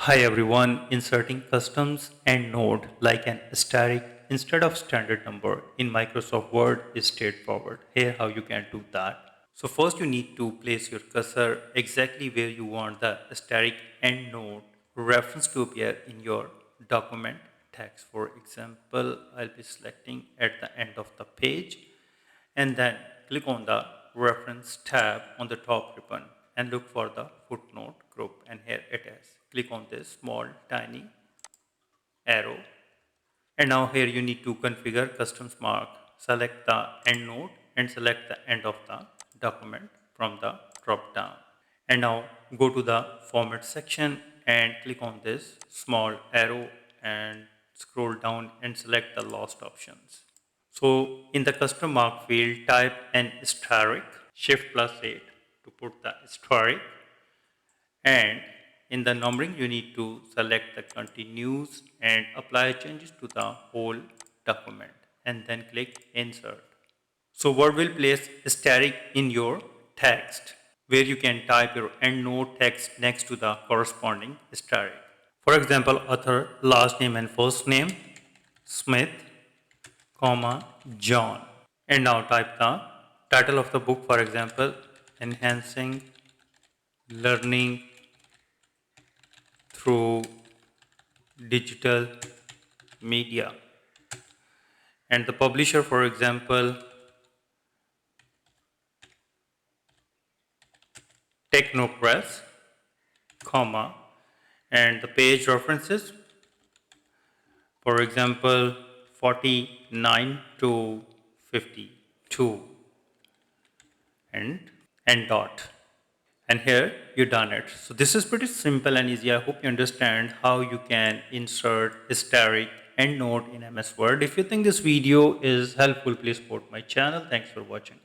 Hi everyone, inserting customs endnote like an asterisk instead of standard number in Microsoft Word is straightforward. Here how you can do that. So first you need to place your cursor exactly where you want the asterisk endnote reference to appear in your document text. For example, I'll be selecting at the end of the page and then click on the reference tab on the top ribbon and look for the footnote group, and here it is. Click on this small tiny arrow, and now here you need to configure customs mark. Select the endnote and select the end of the document from the drop down, and now go to the format section and click on this small arrow and scroll down and select the last options. So in the custom mark field, type an asterisk, shift plus 8 to put the asterisk, and in the numbering you need to select the continues and apply changes to the whole document and then click insert. So Word will place asterisk in your text where you can type your endnote text next to the corresponding asterisk. For example, author, last name and first name, Smith, comma, John. And now type the title of the book, for example, Enhancing Learning Through Digital Media. And the publisher, for example, Technopress, comma, and the page references, for example, 49 to 52, and dot. And here you done it. So this is pretty simple and easy. I hope you understand how you can insert asterisk endnote in MS Word. If you think this video is helpful, please support my channel. Thanks for watching.